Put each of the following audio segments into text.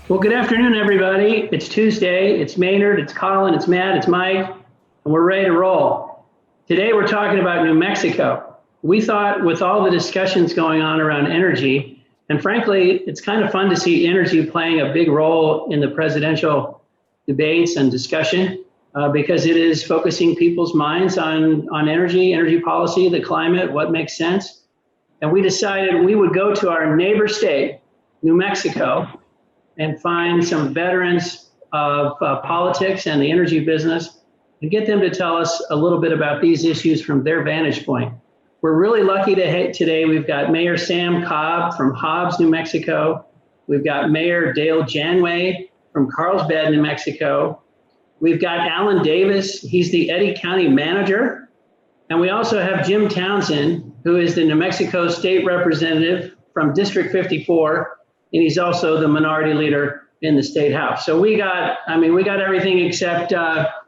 Well, good afternoon, everybody. It's Tuesday. It's Maynard, it's Colin, it's Matt, it's Mike, and we're ready to roll. Today, we're talking about New Mexico. We thought with all the discussions going on around energy, and frankly, it's kind of fun to see energy playing a big role in the presidential debates and discussion because it is focusing people's minds on energy policy, the climate, what makes sense. And we decided we would go to our neighbor state, New Mexico, and find some veterans of politics and the energy business and get them to tell us a little bit about these issues from their vantage point. We're really lucky today. We've got Mayor Sam Cobb from Hobbs, New Mexico. We've got Mayor Dale Janway from Carlsbad, New Mexico. We've got Alan Davis. He's the Eddy County manager. And we also have Jim Townsend, who is the New Mexico State Representative from District 54. And he's also the minority leader in the state house. So we got everything except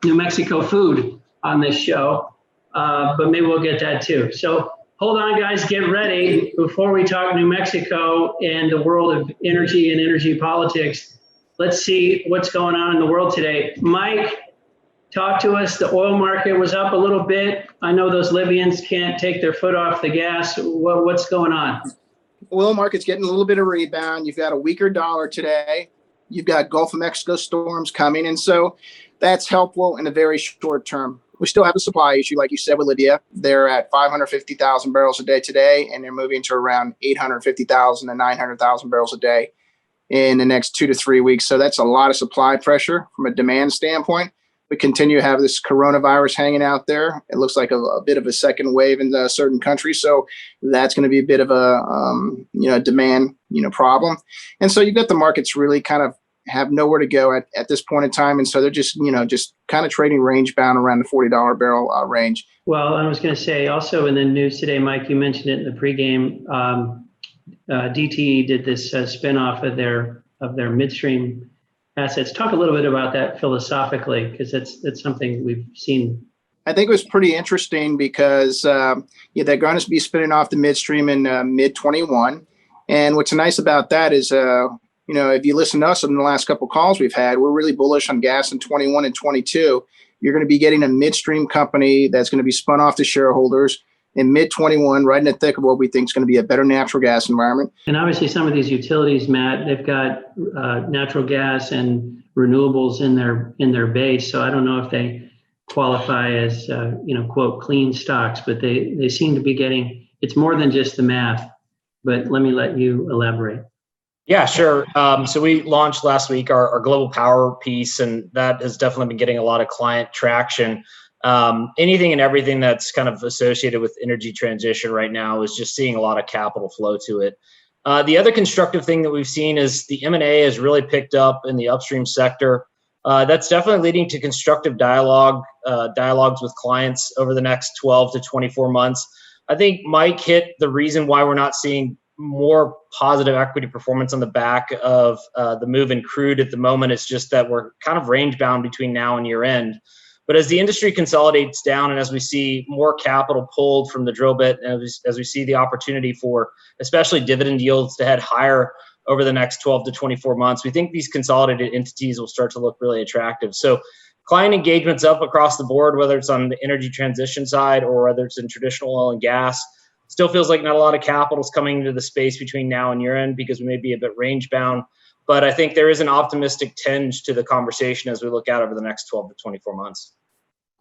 New Mexico food on this show, but maybe we'll get that too. So hold on, guys, get ready. Before we talk New Mexico and the world of energy and energy politics, let's see what's going on in the world today. Mike, talk to us. The oil market was up a little bit. I know those Libyans can't take their foot off the gas. What's going on? Oil market's getting a little bit of rebound. You've got a weaker dollar today. You've got Gulf of Mexico storms coming. And so that's helpful in a very short term. We still have a supply issue, like you said, with Libya. They're at 550,000 barrels a day today, and they're moving to around 850,000 to 900,000 barrels a day in the next 2 to 3 weeks. So that's a lot of supply pressure from a demand standpoint. We continue to have this coronavirus hanging out there. It looks like a bit of a second wave in certain countries. So that's going to be a bit of a demand problem. And so you've got the markets really kind of have nowhere to go at this point in time. And so they're just kind of trading range bound around the $40 barrel range. Well, I was going to say also in the news today, Mike, you mentioned it in the pregame. DTE did this spinoff of their midstream assets. Talk a little bit about that philosophically, because that's something we've seen. I think it was pretty interesting because they're going to be spinning off the midstream in mid-21. And what's nice about that is, if you listen to us in the last couple of calls we've had, we're really bullish on gas in 21 and 22. You're going to be getting a midstream company that's going to be spun off to shareholders in mid-21, right in the thick of what we think is going to be a better natural gas environment. And obviously some of these utilities, Matt, they've got natural gas and renewables in their base. So I don't know if they qualify as, quote, clean stocks, but they seem to be getting, it's more than just the math. But let me let you elaborate. Yeah, sure. So we launched last week our global power piece, and that has definitely been getting a lot of client traction. Anything and everything that's kind of associated with energy transition right now is just seeing a lot of capital flow to it. The other constructive thing that we've seen is the M&A has really picked up in the upstream sector. That's definitely leading to constructive dialogues with clients over the next 12 to 24 months. I think Mike hit the reason why we're not seeing more positive equity performance on the back of the move in crude at the moment. It's just that we're kind of range bound between now and year end. But as the industry consolidates down and as we see more capital pulled from the drill bit, and as we see the opportunity for especially dividend yields to head higher over the next 12 to 24 months, we think these consolidated entities will start to look really attractive. So client engagement's up across the board, whether it's on the energy transition side or whether it's in traditional oil and gas. Still feels like not a lot of capital is coming into the space between now and year end because we may be a bit range bound. But I think there is an optimistic tinge to the conversation as we look out over the next 12 to 24 months.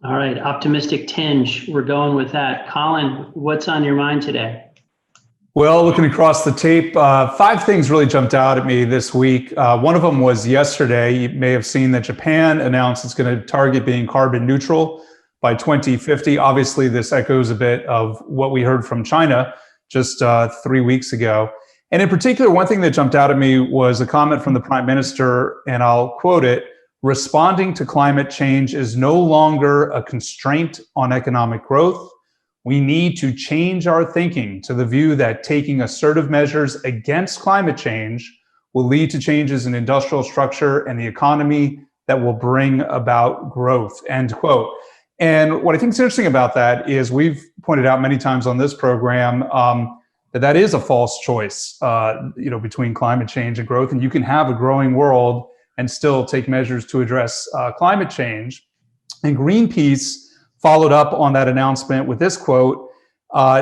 All right, optimistic tinge. We're going with that. Colin, what's on your mind today? Well, looking across the tape, 5 things really jumped out at me this week. One of them was yesterday. You may have seen that Japan announced it's going to target being carbon neutral by 2050. Obviously, this echoes a bit of what we heard from China just 3 weeks ago. And in particular, one thing that jumped out at me was a comment from the Prime Minister, and I'll quote it: "Responding to climate change is no longer a constraint on economic growth. We need to change our thinking to the view that taking assertive measures against climate change will lead to changes in industrial structure and the economy that will bring about growth," end quote. And what I think is interesting about that is we've pointed out many times on this program that is a false choice, between climate change and growth, and you can have a growing world and still take measures to address climate change. And Greenpeace followed up on that announcement with this quote: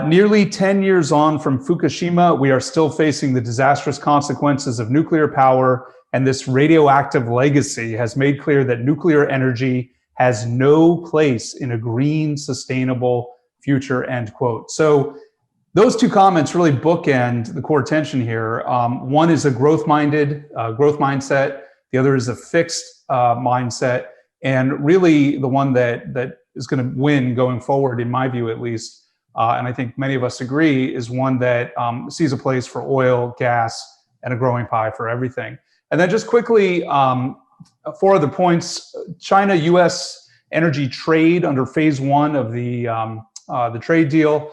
nearly 10 years on from Fukushima, we are still facing the disastrous consequences of nuclear power, and this radioactive legacy has made clear that nuclear energy has no place in a green, sustainable future, end quote. So those two comments really bookend the core tension here. One is a growth mindset. The other is a fixed mindset. And really the one that is going to win going forward, in my view at least, and I think many of us agree, is one that sees a place for oil, gas, and a growing pie for everything. And then just quickly, 4 other points. China-U.S. energy trade under phase 1 of the trade deal.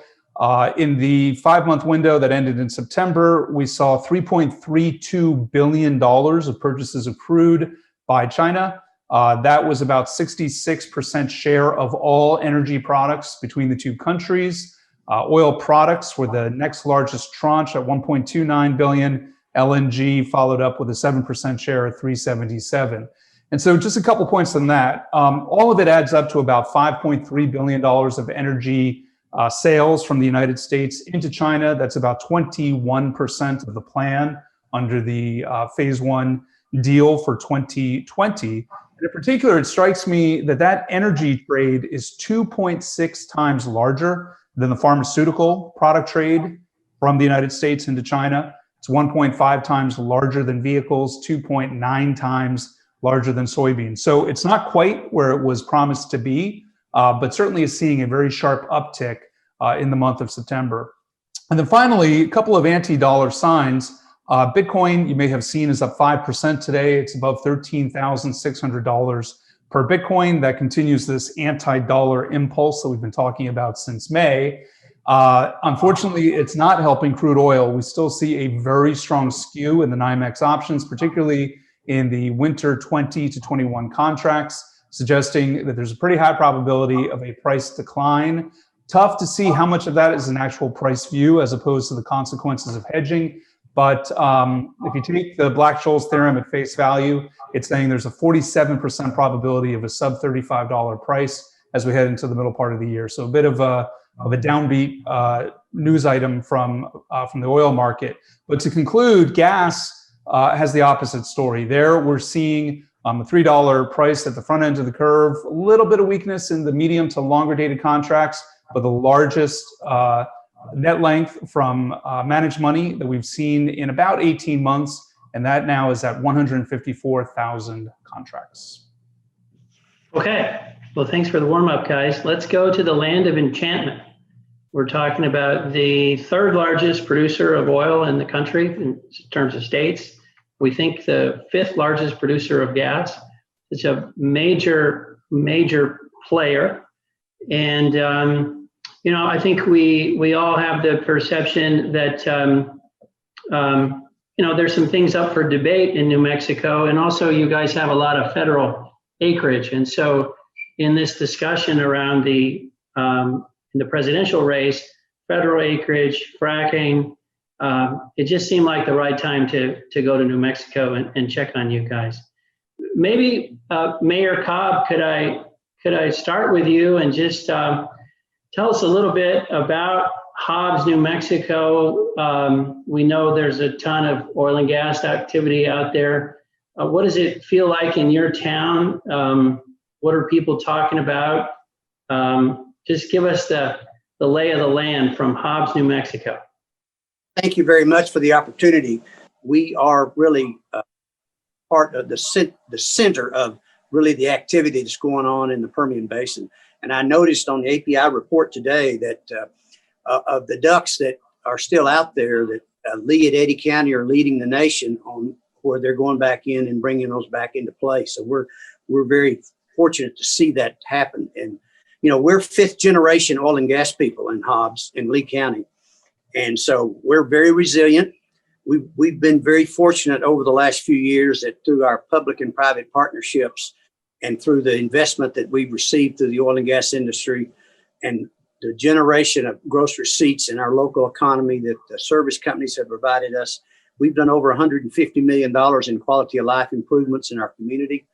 In the 5-month window that ended in September, we saw $3.32 billion of purchases of crude by China. That was about 66% share of all energy products between the two countries. Oil products were the next largest tranche at 1.29 billion. LNG followed up with a 7% share at 377. And so just a couple points on that. All of it adds up to about $5.3 billion of energy sales from the United States into China. That's about 21% of the plan under the phase 1 deal for 2020. And in particular, it strikes me that energy trade is 2.6 times larger than the pharmaceutical product trade from the United States into China. It's 1.5 times larger than vehicles, 2.9 times larger than soybeans. So it's not quite where it was promised to be, but certainly is seeing a very sharp uptick in the month of September. And then finally, a couple of anti-dollar signs. Bitcoin, you may have seen, is up 5% today. It's above $13,600 per Bitcoin. That continues this anti-dollar impulse that we've been talking about since May. Unfortunately, it's not helping crude oil. We still see a very strong skew in the NYMEX options, particularly in the winter 20 to 21 contracts, suggesting that there's a pretty high probability of a price decline. Tough to see how much of that is an actual price view as opposed to the consequences of hedging. But if you take the Black-Scholes theorem at face value, it's saying there's a 47% probability of a sub $35 price as we head into the middle part of the year. So a bit of a downbeat news item from the oil market. But to conclude, gas has the opposite story. There we're seeing a $3 price at the front end of the curve, a little bit of weakness in the medium to longer dated contracts, but the largest net length from managed money that we've seen in about 18 months, and that now is at 154,000 contracts. Okay, well, thanks for the warm-up, guys. Let's go to the land of enchantment. We're talking about the 3rd largest producer of oil in the country in terms of states. We think the 5th largest producer of gas. It's a major player. And, I think we all have the perception that, there's some things up for debate in New Mexico. And also you guys have a lot of federal acreage. And so in this discussion around in the presidential race, federal acreage, fracking, it just seemed like the right time to go to New Mexico and check on you guys. Maybe Mayor Cobb, could I start with you and just tell us a little bit about Hobbs, New Mexico. We know there's a ton of oil and gas activity out there. What does it feel like in your town? What are people talking about? Just give us the lay of the land from Hobbs, New Mexico. Thank you very much for the opportunity. We are really part of the center of really the activity that's going on in the Permian Basin. And I noticed on the API report today that of the ducks that are still out there, that Lee at Eddy County are leading the nation on where they're going back in and bringing those back into play. So we're very fortunate to see that happen. And, we're 5th generation oil and gas people in Hobbs in Lee County. And so we're very resilient. We've been very fortunate over the last few years that through our public and private partnerships and through the investment that we've received through the oil and gas industry and the generation of gross receipts in our local economy that the service companies have provided us. We've done over $150 million in quality of life improvements in our community.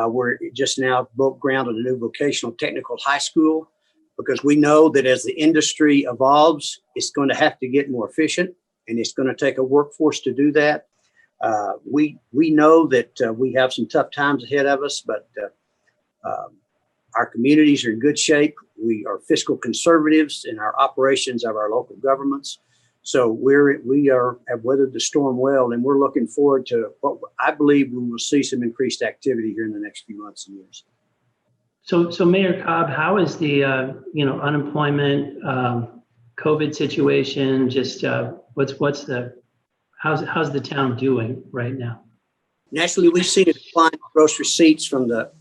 We're just now broke ground on a new vocational technical high school because we know that as the industry evolves, it's going to have to get more efficient, and it's going to take a workforce to do that. We know that we have some tough times ahead of us, but our communities are in good shape. We are fiscal conservatives in our operations of our local governments. So we have weathered the storm well, and we're looking forward to what I believe we will see some increased activity here in the next few months and years. So Mayor Cobb, how is the unemployment, COVID situation? Just how's the town doing right now? Naturally, we've seen a decline in gross receipts from the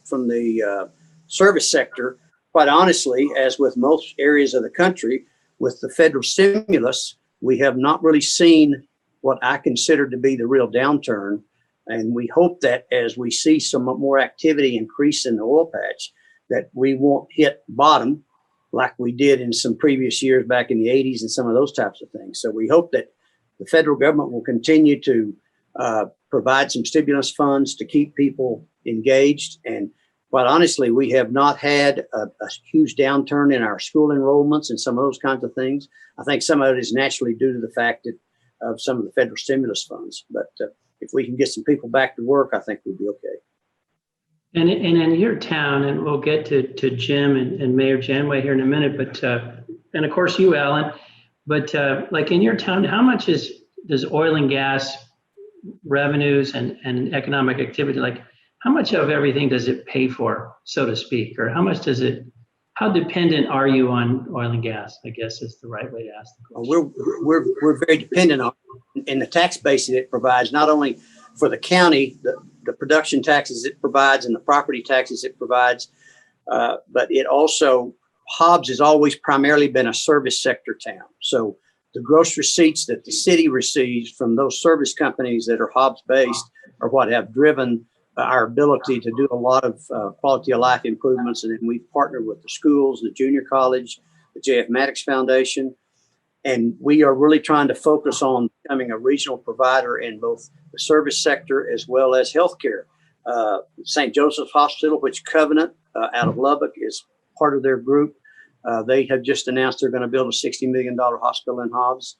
service sector. Quite honestly, as with most areas of the country, with the federal stimulus, we have not really seen what I consider to be the real downturn. And we hope that as we see some more activity increase in the oil patch, that we won't hit bottom like we did in some previous years back in the 80s and some of those types of things. So we hope that the federal government will continue to provide some stimulus funds to keep people engaged. And quite honestly, we have not had a huge downturn in our school enrollments and some of those kinds of things. I think some of it is naturally due to the fact of some of the federal stimulus funds. But if we can get some people back to work, I think we'll be okay. And in your town, and we'll get to Jim and Mayor Janway here in a minute, but and of course you, Alan, but like in your town, how much does oil and gas revenues and economic activity, like how much of everything does it pay for, so to speak, or how dependent are you on oil and gas, I guess is the right way to ask the question. We're very dependent on, in the tax base that it provides, not only for the county, the production taxes it provides and the property taxes it provides, but it also, Hobbs has always primarily been a service sector town. So the gross receipts that the city receives from those service companies that are Hobbs based are what have driven our ability to do a lot of quality of life improvements. And then we've partnered with the schools, the junior college, the J.F. Maddox Foundation. And we are really trying to focus on becoming a regional provider in both the service sector as well as healthcare. St. Joseph's Hospital, which Covenant out of Lubbock is part of their group. They have just announced they're going to build a $60 million hospital in Hobbs.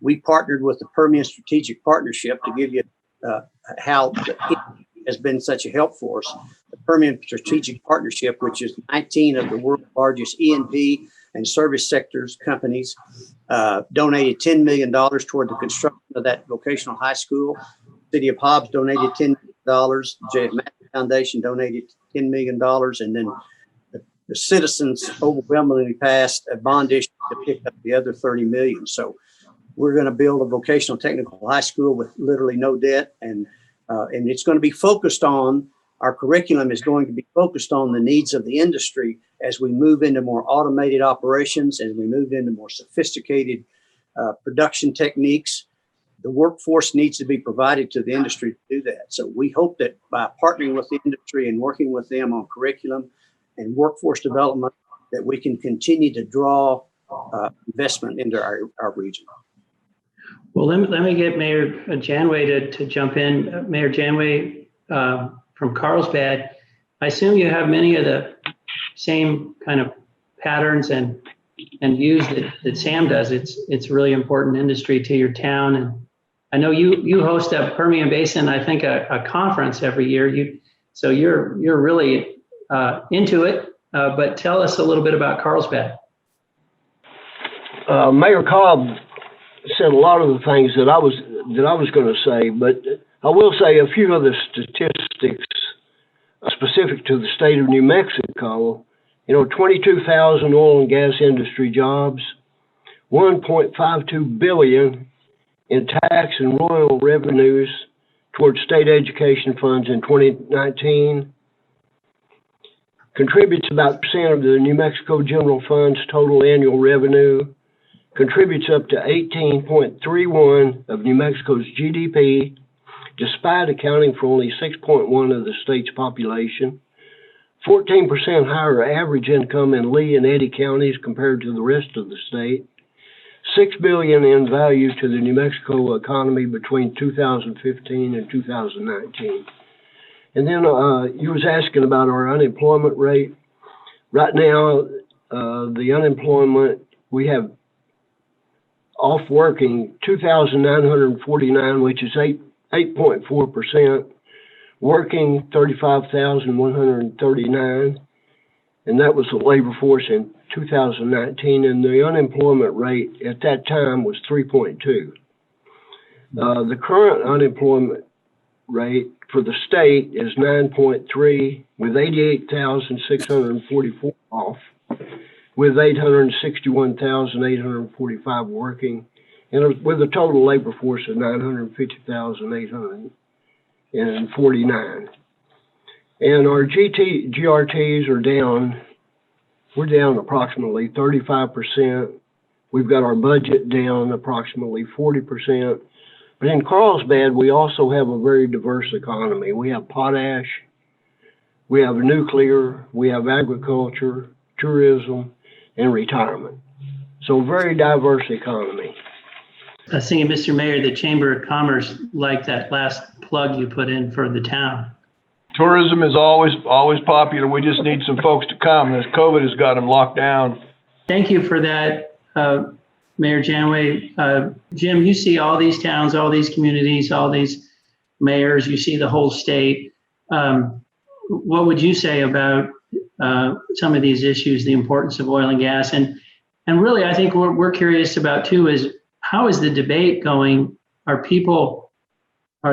We partnered with the Permian Strategic Partnership to give you how it has been such a help for us. The Permian Strategic Partnership, which is 19 of the world's largest E&P and service sectors companies, donated $10 million toward the construction of that vocational high school. City of Hobbs donated $10 million. J.F. Maddox Foundation donated $10 million. And then the citizens overwhelmingly passed a bond issue to pick up the other $30 million. So we're going to build a vocational technical high school with literally no debt. And it's going to be focused on, our curriculum is going to be focused on the needs of the industry as we move into more automated operations, as we move into more sophisticated production techniques. The workforce needs to be provided to the industry to do that. So we hope that by partnering with the industry and working with them on curriculum and workforce development, that we can continue to draw investment into our region. Well, let me get Mayor Janway to jump in. Mayor Janway from Carlsbad, I assume you have many of the same kind of patterns and views that Sam does. It's really important industry to your town. And I know you host a Permian Basin, I think a conference every year. So you're really into it, but tell us a little bit about Carlsbad. Mayor Cobb said a lot of the things that I was going to say, but I will say a few of the statistics specific to the state of New Mexico. 22,000 oil and gas industry jobs, $1.52 billion in tax and royal revenues towards state education funds in 2019. Contributes about % of the New Mexico General Fund's total annual revenue. Contributes up to 18.31% of New Mexico's GDP, despite accounting for only 6.1% of the state's population. 14% higher average income in Lee and Eddy counties compared to the rest of the state. $6 billion in value to the New Mexico economy between 2015 and 2019. And then you was asking about our unemployment rate. Right now, the unemployment, we have off working 2,949, which is 8.4%, working 35,139, and that was the labor force in 2019, and the unemployment rate at that time was 3.2. The current unemployment rate for the state is 9.3, with 88,644 off, with 861,845 working, and with a total labor force of 950,849. And our GRTs are down. We're down approximately 35%. We've got our budget down approximately 40%. But in Carlsbad, we also have a very diverse economy. We have potash, we have nuclear, we have agriculture, tourism, and retirement. So very diverse economy. I was thinking, Mr. Mayor, the Chamber of Commerce liked that last plug you put in for the town. Tourism is always popular. We just need some folks to come. As COVID has got them locked down. Thank you for that, Mayor Janway. Jim, you see all these towns, all these communities, all these mayors, you see the whole state. What would you say about some of these issues, the importance of oil and gas? And really, I think what we're curious about too is, how is the debate going? Are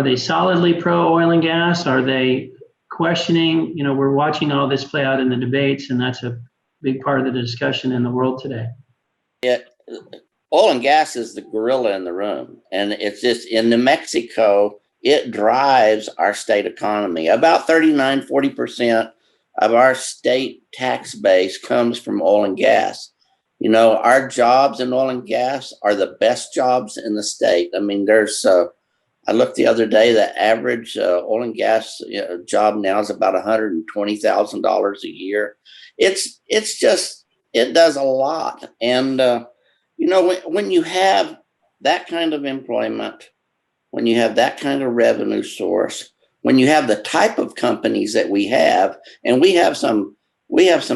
they solidly pro oil and gas? Are they questioning? You know, we're watching all this play out in the debates, and that's a big part of the discussion in the world today. Oil and gas is the gorilla in the room. And it's just in New Mexico, it drives our state economy. About 40% of our state tax base comes from oil and gas. You know, our jobs in oil and gas are the best jobs in the state. I mean, I looked the other day, the average oil and gas job now is about $120,000 a year. It's just, it does a lot. And, you know, when you have that kind of employment, when you have that kind of revenue source, when you have the type of companies that we have, and we have some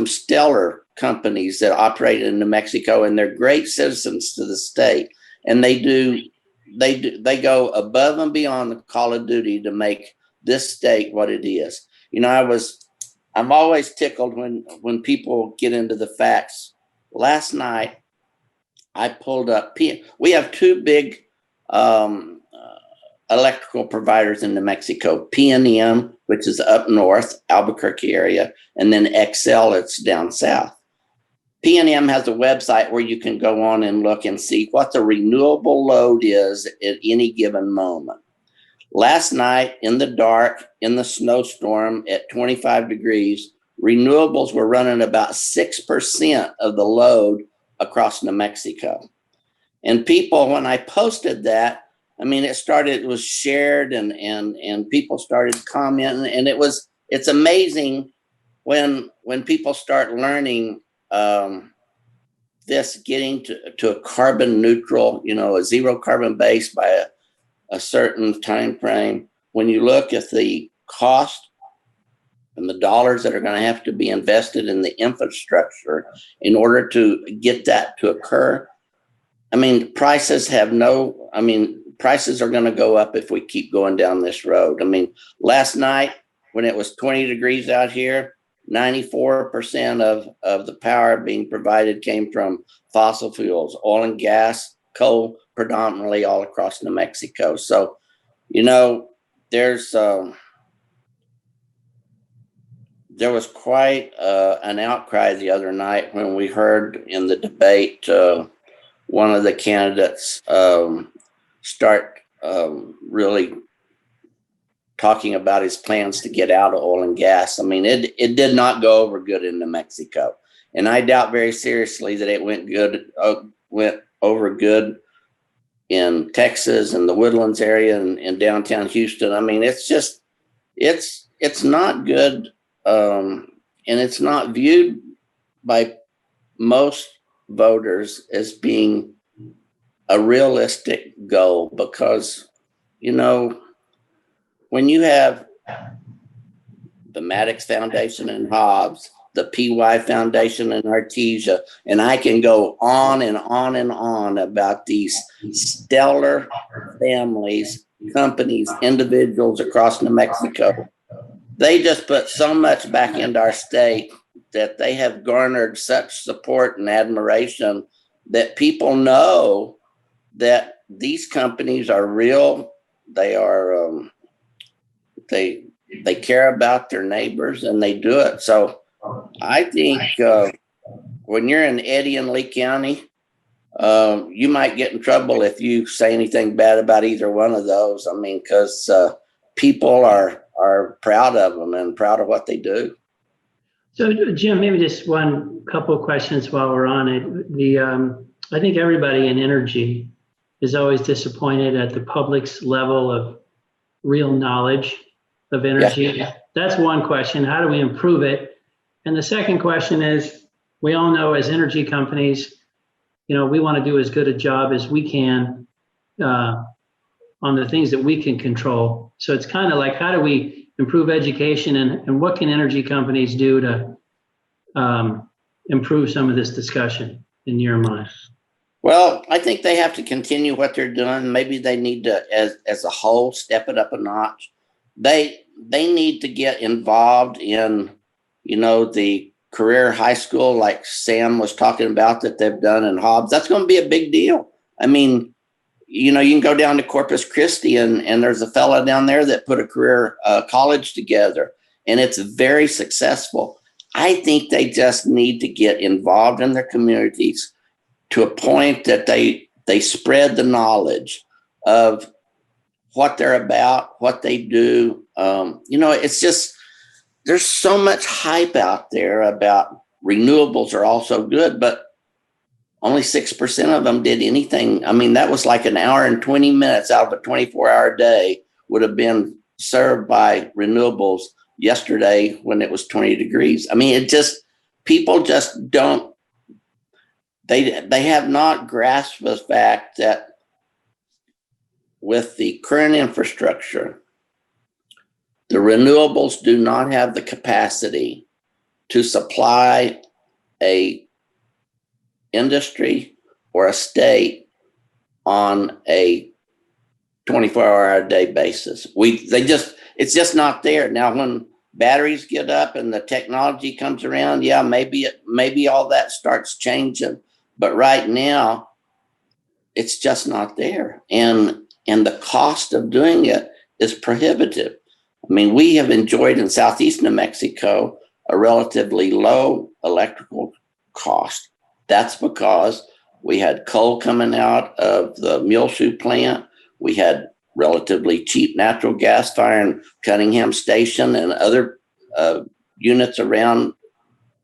stellar companies that operate in New Mexico, and they're great citizens to the state, and they go above and beyond the call of duty to make this state what it is. You know, I'm always tickled when people get into the facts. Last night, I pulled up, we have two big electrical providers in New Mexico, PNM, which is up north, Albuquerque area, and then Xcel, it's down south. PNM has a website where you can go on and look and see what the renewable load is at any given moment. Last night in the dark, in the snowstorm at 25 degrees, renewables were running about 6% of the load across New Mexico. And people, when I posted that, I mean, it was shared and people started commenting, and it's amazing when people start learning this, getting to a carbon neutral, you know, a zero carbon base by a certain time frame. When you look at the cost and the dollars that are going to have to be invested in the infrastructure in order to get that to occur, I mean, prices are going to go up if we keep going down this road. I mean, last night when it was 20 degrees out here, 94% of the power being provided came from fossil fuels, oil and gas, coal, predominantly all across New Mexico. So, you know, there was quite an outcry the other night when we heard in the debate one of the candidates start really talking about his plans to get out of oil and gas. I mean, it did not go over good in New Mexico, and I doubt very seriously that it went over good in Texas and the Woodlands area and in downtown Houston. I mean, it's not good. And it's not viewed by most voters as being a realistic goal because, you know, when you have the Maddox Foundation in Hobbs, the PY Foundation in Artesia, and I can go on and on and on about these stellar families, companies, individuals across New Mexico. They just put so much back into our state that they have garnered such support and admiration that people know that these companies are real. They are, they care about their neighbors and they do it. So I think when you're in Eddy and Lee County, you might get in trouble if you say anything bad about either one of those. I mean, because people are proud of them and proud of what they do. So Jim, maybe just one couple of questions while we're on it. I think everybody in energy is always disappointed at the public's level of real knowledge of energy. Yeah. That's one question. How do we improve it? And the second question is, we all know as energy companies, you know, we want to do as good a job as we can on the things that we can control. So it's kind of like, how do we improve education and what can energy companies do to improve some of this discussion in your mind? Well, I think they have to continue what they're doing. Maybe they need to, as a whole, step it up a notch. They need to get involved in, you know, the career high school like Sam was talking about that they've done in Hobbs. That's going to be a big deal. I mean, you know, you can go down to Corpus Christi and there's a fella down there that put a career college together and it's very successful. I think they just need to get involved in their communities to a point that they spread the knowledge of what they're about, what they do. You know, it's just, there's so much hype out there about renewables are also good, but only 6% of them did anything. I mean, that was like an hour and 20 minutes out of a 24-hour day would have been served by renewables yesterday when it was 20 degrees. I mean, it just, people just don't, they have not grasped the fact that with the current infrastructure, the renewables do not have the capacity to supply a industry or a state on a 24-hour a day basis. It's just not there. Now, when batteries get up and the technology comes around, yeah, maybe all that starts changing. But right now, it's just not there. And the cost of doing it is prohibitive. I mean, we have enjoyed in Southeast New Mexico a relatively low electrical cost. That's because we had coal coming out of the Muleshoe plant. We had relatively cheap natural gas firing Cunningham Station and other units around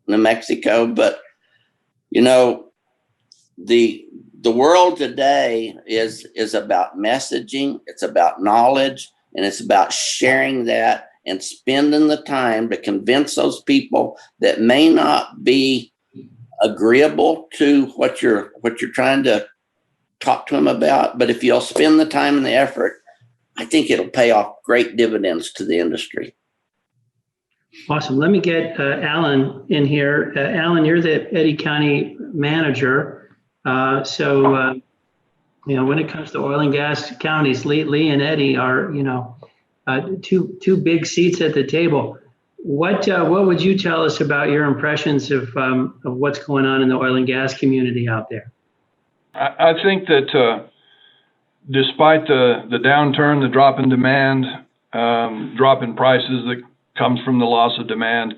New Mexico. But, you know, the world today is about messaging, it's about knowledge, and it's about sharing that and spending the time to convince those people that may not be agreeable to what you're trying to talk to them about. But if you'll spend the time and the effort, I think it'll pay off great dividends to the industry. Awesome. Let me get Alan in here. Alan, you're the Eddy County manager. You know, when it comes to oil and gas counties, Lee and Eddy are, you know, two big seats at the table. What would you tell us about your impressions of what's going on in the oil and gas community out there? I think that despite the downturn, the drop in demand, drop in prices that comes from the loss of demand,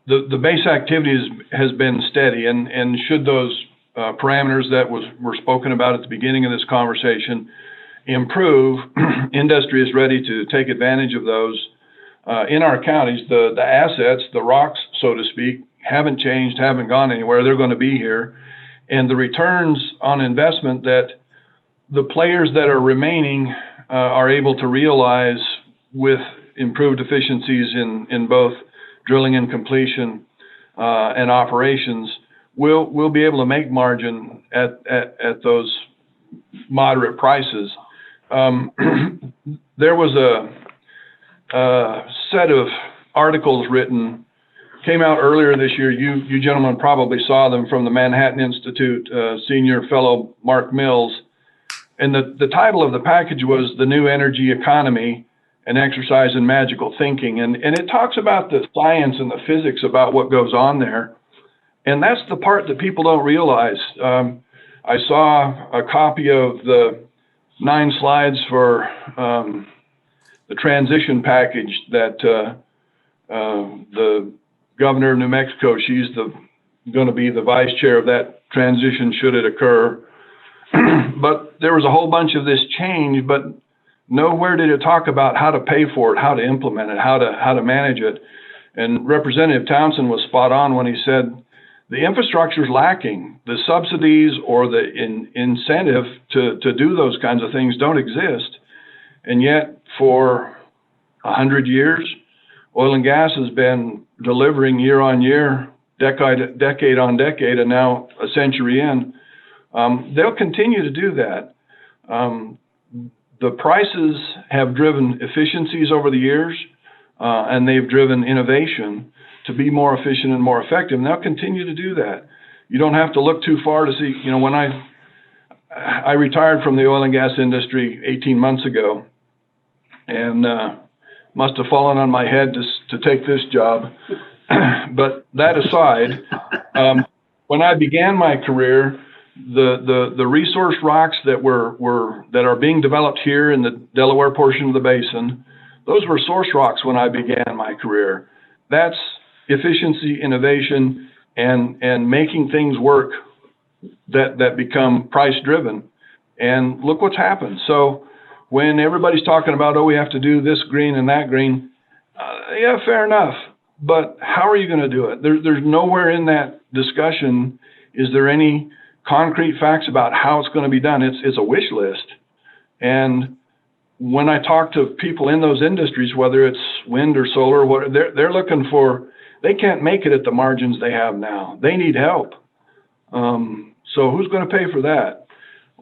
the base activity has been steady. And should those parameters that were spoken about at the beginning of this conversation improve, industry is ready to take advantage of those. In our counties, the assets, the rocks, so to speak, haven't changed, haven't gone anywhere. They're going to be here. And the returns on investment that the players that are remaining are able to realize with improved efficiencies in both drilling and completion, and operations, we'll be able to make margin at those moderate prices. There was a set of articles written, came out earlier this year. You gentlemen probably saw them, from the Manhattan Institute, senior fellow Mark Mills. And the title of the package was The New Energy Economy, an Exercise in Magical Thinking. And it talks about the science and the physics about what goes on there. And that's the part that people don't realize. I saw a copy of the 9 slides for the transition package that the governor of New Mexico, she's going to be the vice chair of that transition should it occur. But there was a whole bunch of this change, but nowhere did it talk about how to pay for it, how to implement it, how to manage it. And Representative Townsend was spot on when he said the infrastructure is lacking. The subsidies or the incentive to do those kinds of things don't exist. And yet for 100 years, oil and gas has been delivering year on year, decade on decade, and now a century in. They'll continue to do that. The prices have driven efficiencies over the years, and they've driven innovation to be more efficient and more effective. And they'll continue to do that. You don't have to look too far to see, when I retired from the oil and gas industry 18 months ago, and must have fallen on my head to take this job. But that aside, when I began my career, the resource rocks that are being developed here in the Delaware portion of the basin, those were source rocks when I began my career. That's efficiency, innovation, and making things work that become price driven. And look what's happened. So when everybody's talking about, we have to do this green and that green, yeah, fair enough. But how are you going to do it? There's nowhere in that discussion is there any concrete facts about how it's going to be done. It's a wish list. And when I talk to people in those industries, whether it's wind or solar, they're looking for, they can't make it at the margins they have now. They need help. So who's going to pay for that?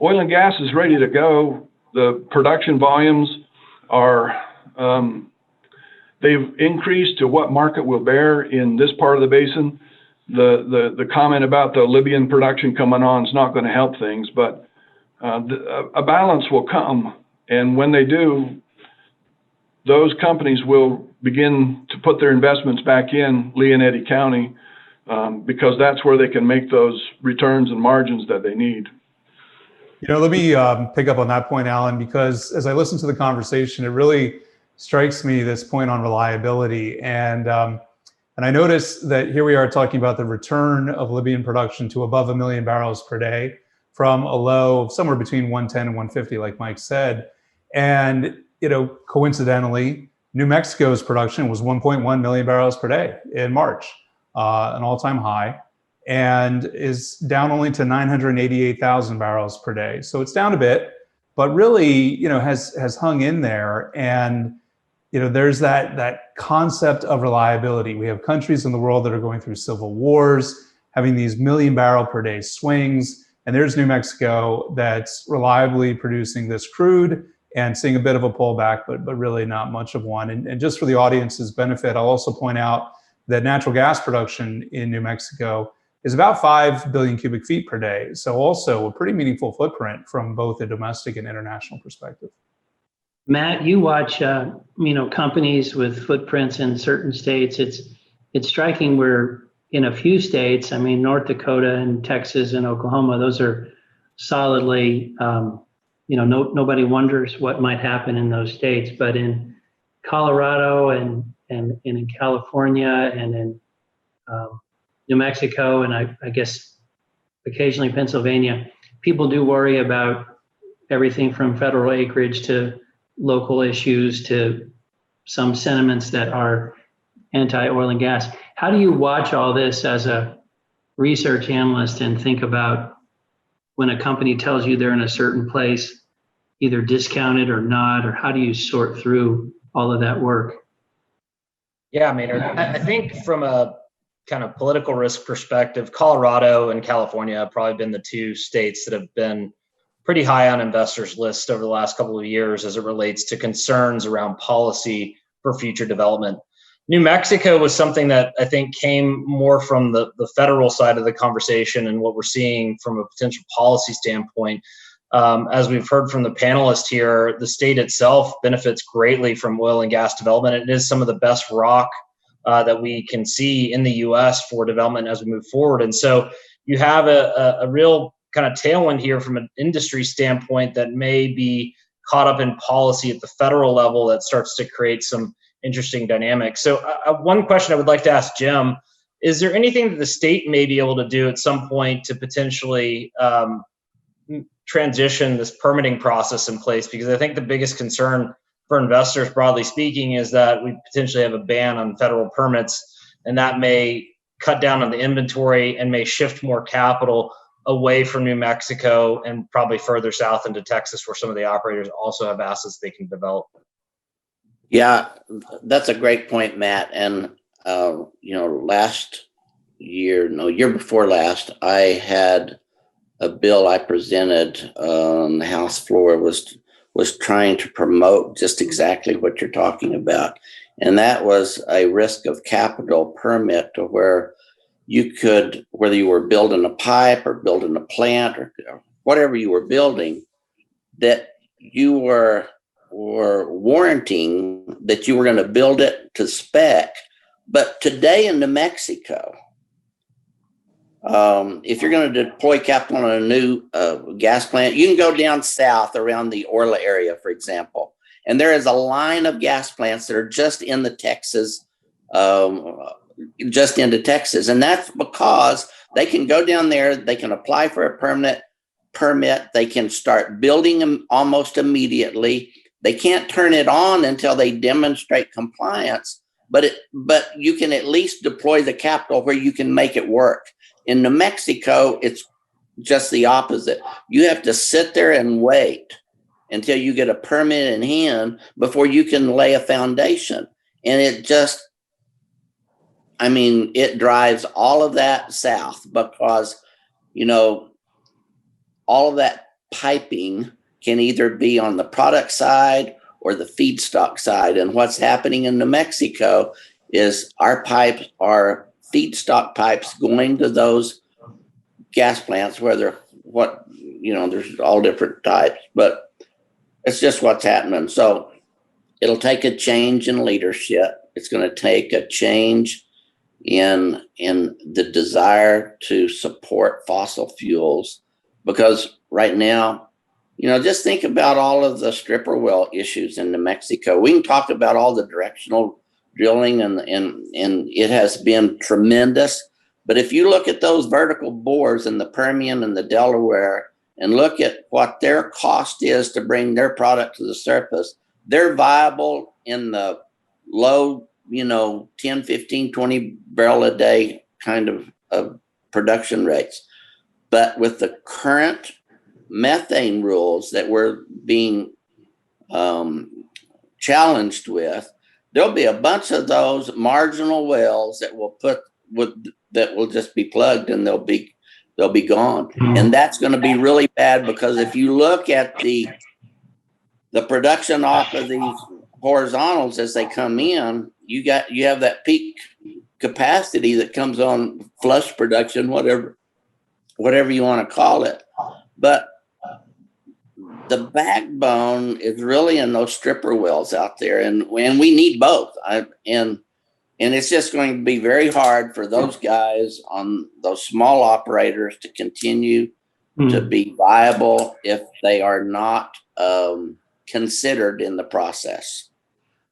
Oil and gas is ready to go. The production volumes are, they've increased to what market will bear in this part of the basin. The comment about the Libyan production coming on is not going to help things, but a balance will come. And when they do, those companies will begin to put their investments back in Lee and Eddy County, because that's where they can make those returns and margins that they need. Let me pick up on that point, Alan, because as I listen to the conversation, it really strikes me this point on reliability. And I notice that here we are talking about the return of Libyan production to above 1 million barrels per day from a low of somewhere between 110 and 150, like Mike said. And, coincidentally, New Mexico's production was 1.1 million barrels per day in March, an all-time high, and is down only to 988,000 barrels per day. So it's down a bit, but really, has hung in there. And, there's that concept of reliability. We have countries in the world that are going through civil wars, having these 1 million barrel per day swings. And there's New Mexico that's reliably producing this crude and seeing a bit of a pullback, but really not much of one. And just for the audience's benefit, I'll also point out that natural gas production in New Mexico is about 5 billion cubic feet per day. So also a pretty meaningful footprint from both a domestic and international perspective. Matt, you watch, companies with footprints in certain states. It's striking where in a few states, North Dakota and Texas and Oklahoma, those are solidly, nobody wonders what might happen in those states. But in Colorado and in California and in New Mexico, and I guess occasionally Pennsylvania, people do worry about everything from federal acreage to local issues to some sentiments that are anti-oil and gas. How do you watch all this as a research analyst and think about when a company tells you they're in a certain place, either discounted or not, or how do you sort through all of that work? Yeah, Maynard. I think from a kind of political risk perspective, Colorado and California have probably been the two states that have been pretty high on investors' lists over the last couple of years as it relates to concerns around policy for future development. New Mexico was something that I think came more from the federal side of the conversation and what we're seeing from a potential policy standpoint. As we've heard from the panelists here, the state itself benefits greatly from oil and gas development. It is some of the best rock that we can see in the U.S. for development as we move forward. And so you have a real kind of tailwind here from an industry standpoint that may be caught up in policy at the federal level that starts to create some interesting dynamics. So one question I would like to ask Jim, is there anything that the state may be able to do at some point to potentially transition this permitting process in place? Because I think the biggest concern for investors, broadly speaking, is that we potentially have a ban on federal permits, and that may cut down on the inventory and may shift more capital away from New Mexico and probably further south into Texas, where some of the operators also have assets they can develop. Yeah, that's a great point, Matt. And, year before last, I had a bill I presented on the House floor was trying to promote just exactly what you're talking about. And that was a risk of capital permit to where you could, whether you were building a pipe or building a plant or whatever you were building, that you were warranting that you were going to build it to spec. But today in New Mexico, if you're going to deploy capital on a new gas plant, you can go down south around the Orla area, for example, and there is a line of gas plants that are just into Texas, and that's because they can go down there, they can apply for a permit, they can start building them almost immediately. They can't turn it on until they demonstrate compliance, but you can at least deploy the capital where you can make it work. In New Mexico, it's just the opposite. You have to sit there and wait until you get a permit in hand before you can lay a foundation. And it drives all of that south because, all of that piping can either be on the product side or the feedstock side. And what's happening in New Mexico is our pipes are feedstock pipes going to those gas plants, there's all different types, but it's just what's happening. So it'll take a change in leadership. It's going to take a change in the desire to support fossil fuels, because right now, just think about all of the stripper well issues in New Mexico. We can talk about all the directional drilling and it has been tremendous. But if you look at those vertical bores in the Permian and the Delaware and look at what their cost is to bring their product to the surface, they're viable in the low, 10, 15, 20 barrel a day kind of production rates. But with the current methane rules that we're being challenged with, there'll be a bunch of those marginal wells that will just be plugged and they'll be gone. And that's going to be really bad, because if you look at the production off of these horizontals as they come in, you have that peak capacity that comes on flush production, whatever you want to call it. But the backbone is really in those stripper wells out there, and we need both. And it's just going to be very hard for those guys on those small operators to continue to be viable if they are not considered in the process.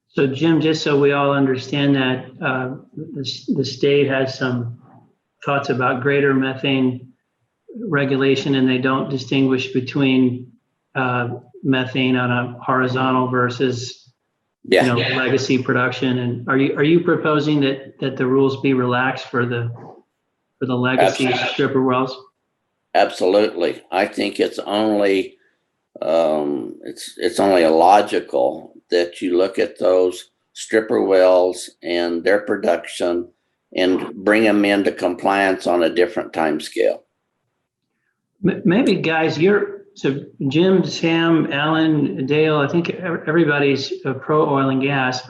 So Jim, just so we all understand that, the state has some thoughts about greater methane regulation, and they don't distinguish between methane on a horizontal versus legacy production. And are you proposing that the rules be relaxed for the legacy stripper wells? Absolutely. I think it's only it's only illogical that you look at those stripper wells and their production and bring them into compliance on a different time scale. Maybe guys, so Jim, Sam, Alan, Dale, I think everybody's pro oil and gas.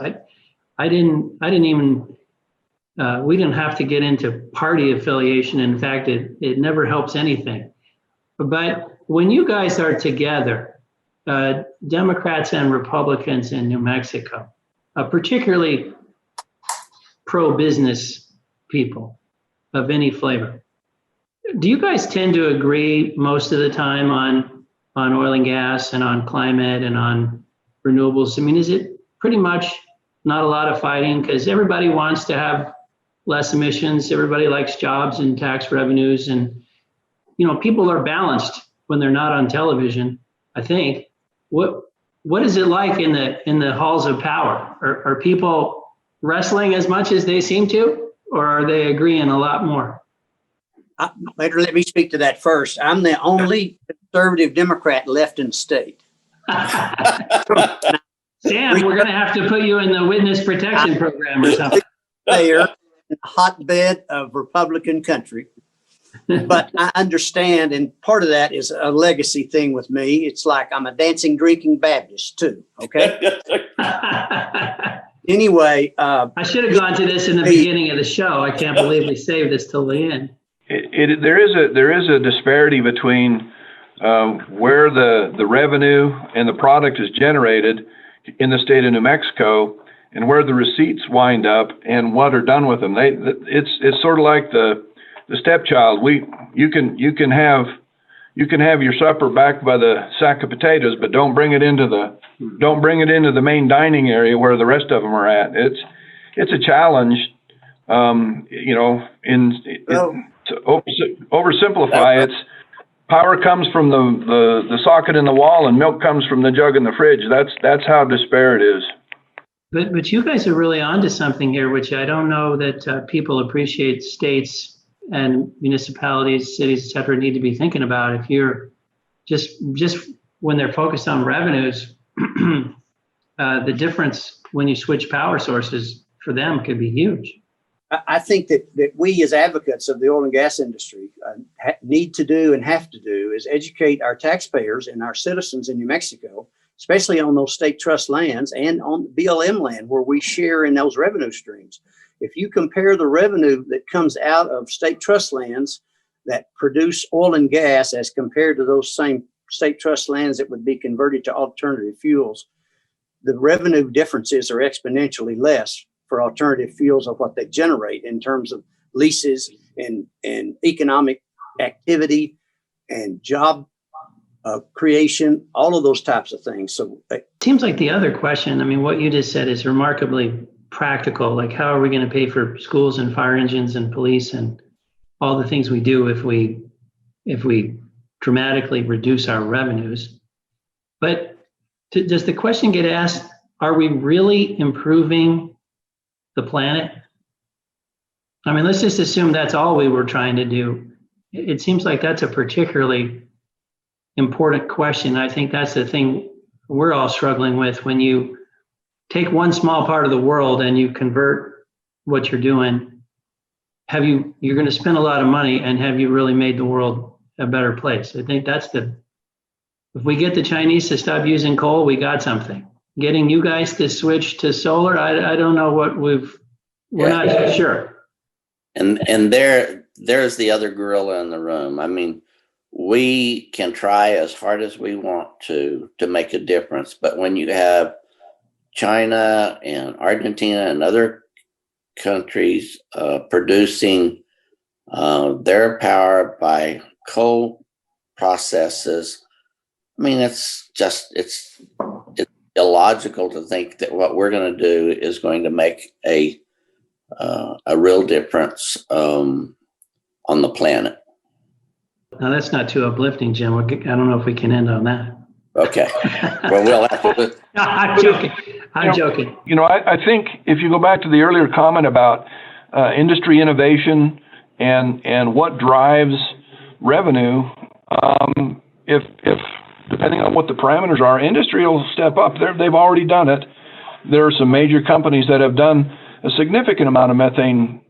I didn't even, we didn't have to get into party affiliation. In fact, it never helps anything. But when you guys are together, Democrats and Republicans in New Mexico, particularly pro-business people of any flavor, do you guys tend to agree most of the time on oil and gas and on climate and on renewables? I mean, is it pretty much not a lot of fighting because everybody wants to have less emissions? Everybody likes jobs and tax revenues, and people are balanced when they're not on television, I think. What is it like in the halls of power? Are people wrestling as much as they seem to, or are they agreeing a lot more? Let me speak to that first. I'm the only conservative Democrat left in the state. Sam, we're going to have to put you in the witness protection program or something. There, in a hotbed of Republican country. But I understand, and part of that is a legacy thing with me. It's like I'm a dancing, drinking Baptist too, okay? Anyway. I should have gone to this in the beginning of the show. I can't believe we saved this till the end. There is a disparity between where the revenue and the product is generated in the state of New Mexico and where the receipts wind up and what are done with them. It's sort of like the stepchild. You can have your supper back by the sack of potatoes, but don't bring it into the main dining area where the rest of them are at. It's a challenge, to oversimplify, it's power comes from the socket in the wall and milk comes from the jug in the fridge. That's how disparate it is. But you guys are really onto something here, which I don't know that people appreciate. States and municipalities, cities, et cetera, need to be thinking about. If you're just when they're focused on revenues, the difference when you switch power sources for them could be huge. I think that we as advocates of the oil and gas industry need to do and have to do is educate our taxpayers and our citizens in New Mexico, especially on those state trust lands and on BLM land where we share in those revenue streams. If you compare the revenue that comes out of state trust lands that produce oil and gas as compared to those same state trust lands that would be converted to alternative fuels, the revenue differences are exponentially less for alternative fuels of what they generate in terms of leases and economic activity and job creation, all of those types of things. So it seems like the other question, I mean, what you just said is remarkably practical. Like, how are we going to pay for schools and fire engines and police and all the things we do if we dramatically reduce our revenues? But does the question get asked, are we really improving the planet? I mean, let's just assume that's all we were trying to do. It seems like that's a particularly important question. I think that's the thing we're all struggling with. When you take one small part of the world and you convert what you're doing, you're going to spend a lot of money, and have you really made the world a better place? I think that's if we get the Chinese to stop using coal, we got something. Getting you guys to switch to solar, I don't know what we're not sure. And there's the other gorilla in the room. I mean, we can try as hard as we want to make a difference, but when you have China and Argentina and other countries producing their power by coal processes, I mean, it's illogical to think that what we're going to do is going to make a real difference on the planet. Now, that's not too uplifting, Jim. I don't know if we can end on that. Okay. Well, we'll have to. I'm joking. I'm joking. You know, I think if you go back to the earlier comment about industry innovation and what drives revenue, if depending on what the parameters are, industry will step up. They've already done it. there are some major companies that have done a significant amount of methane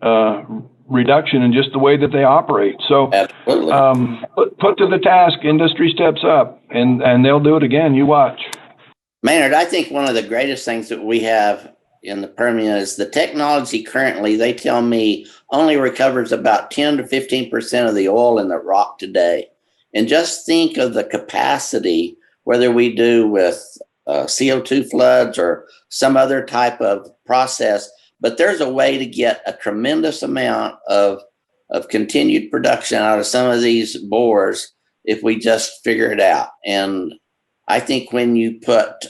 reduction in just the way that they operate. So Absolutely. put to the task, industry steps up, and they'll do it again. You watch. Maynard, I think one of the greatest things that we have in the Permian is the technology currently, they tell me, only recovers about 10 to 15% of the oil in the rock today. And just think of the capacity, whether we do with CO2 floods or some other type of process, but there's a way to get a tremendous amount of continued production out of some of these bores if we just figure it out. And I think when you put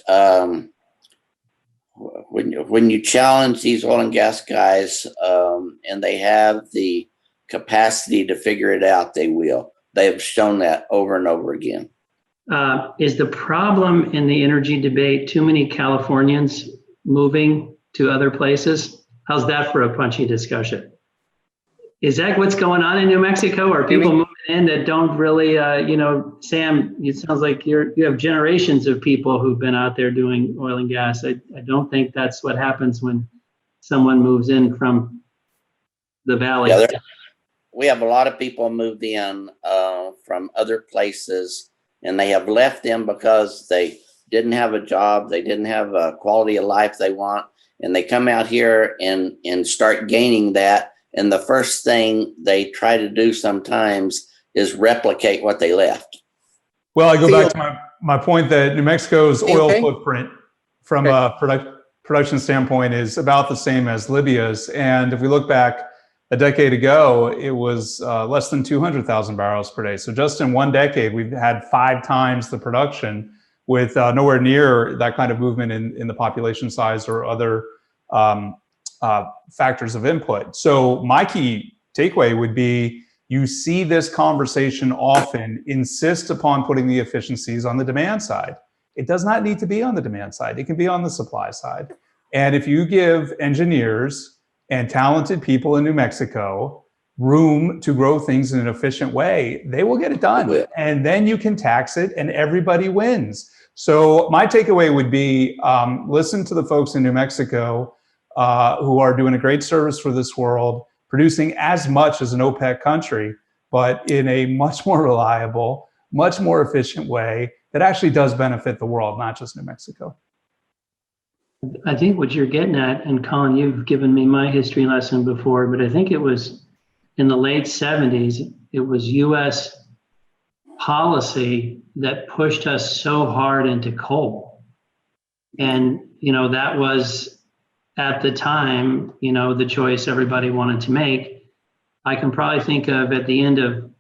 when you challenge these oil and gas guys and they have the capacity to figure it out, they will. They have shown that over and over again. Is the problem in the energy debate too many Californians moving to other places? How's that for a punchy discussion? Is that what's going on in New Mexico? Are people moving in that don't really, Sam, it sounds like you have generations of people who've been out there doing oil and gas. I don't think that's what happens when someone moves in from the valley. Yeah, we have a lot of people moved in from other places, and they have left them because they didn't have a job, they didn't have a quality of life they want, and they come out here and start gaining that. And the first thing they try to do sometimes is replicate what they left. Well, I go back to my point that New Mexico's oil footprint from a production standpoint is about the same as Libya's. And if we look back a decade ago, it was less than 200,000 barrels per day. So just in one decade, we've had 5 times the production with nowhere near that kind of movement in the population size or other factors of input. So my key takeaway would be, you see this conversation often insist upon putting the efficiencies on the demand side. It does not need to be on the demand side. It can be on the supply side. And if you give engineers and talented people in New Mexico room to grow things in an efficient way, they will get it done. And then you can tax it and everybody wins. So my takeaway would be, listen to the folks in New Mexico who are doing a great service for this world, producing as much as an OPEC country, but in a much more reliable, much more efficient way that actually does benefit the world, not just New Mexico. I think what you're getting at, and Colin, you've given me my history lesson before, but I think it was in the late 70s, it was US policy that pushed us so hard into coal. And, that was at the time, the choice everybody wanted to make. I can probably think of at the end of,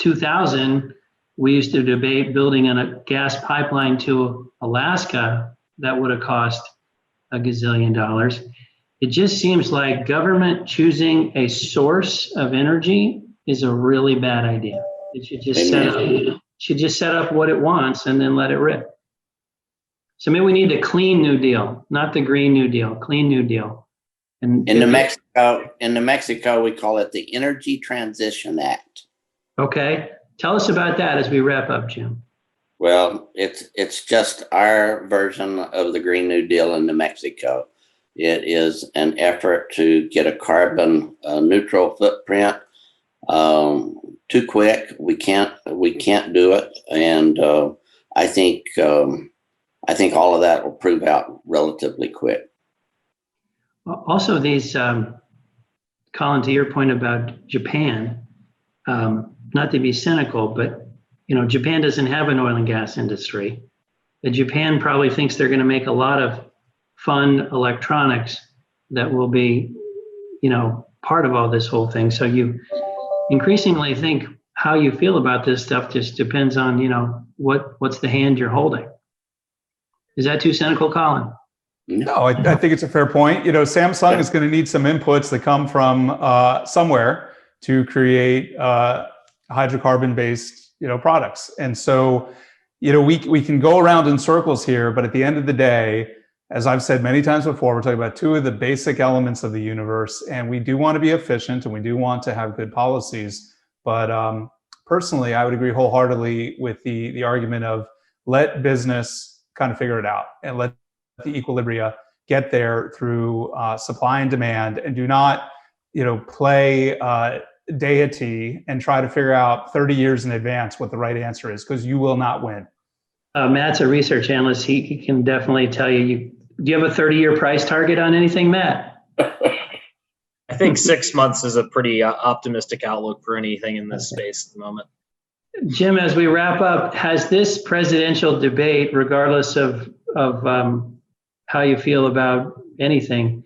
2000, we used to debate building a gas pipeline to Alaska that would have cost $1 gazillion. It just seems like government choosing a source of energy is a really bad idea. It should just set up what it wants and then let it rip. So maybe we need a clean New Deal, not the Green New Deal, clean New Deal. And in New Mexico, we call it the Energy Transition Act. Okay. Tell us about that as we wrap up, Jim. Well, it's just our version of the Green New Deal in New Mexico. It is an effort to get a carbon neutral footprint. Too quick, we can't do it, and I think all of that will prove out relatively quick. Also, these, Colin, to your point about Japan, not to be cynical, but Japan doesn't have an oil and gas industry. Japan probably thinks they're going to make a lot of fun electronics that will be, part of all this whole thing. So you increasingly think how you feel about this stuff just depends on, what's the hand you're holding. Is that too cynical, Colin? No, I think it's a fair point. Samsung is going to need some inputs that come from somewhere to create hydrocarbon-based, products. And so, we can go around in circles here, but at the end of the day, as I've said many times before, we're talking about 2 of the basic elements of the universe, and we do want to be efficient and we do want to have good policies. But personally, I would agree wholeheartedly with the argument of let business kind of figure it out and let the equilibria get there through supply and demand, and do not, play deity and try to figure out 30 years in advance what the right answer is, because you will not win. Matt's a research analyst. He can definitely tell you. Do you have a 30-year price target on anything, Matt? I think 6 months is a pretty optimistic outlook for anything in this space at the moment. Jim, as we wrap up, has this presidential debate, regardless of how you feel about anything,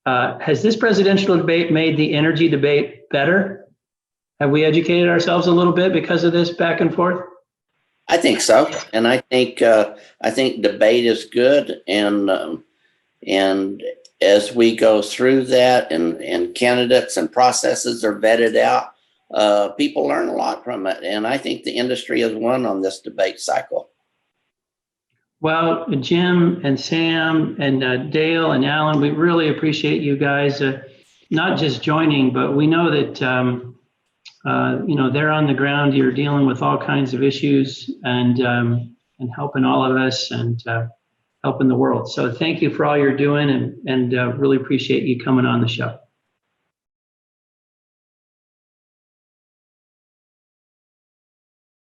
has this presidential debate made the energy debate better? Have we educated ourselves a little bit because of this back and forth? I think so, and I think debate is good, and as we go through that, and candidates and processes are vetted out, people learn a lot from it, and I think the industry has won on this debate cycle. Well, Jim and Sam and Dale and Alan, we really appreciate you guys not just joining, but we know that they're on the ground. You're dealing with all kinds of issues and helping all of us and helping the world. So thank you for all you're doing, and really appreciate you coming on the show.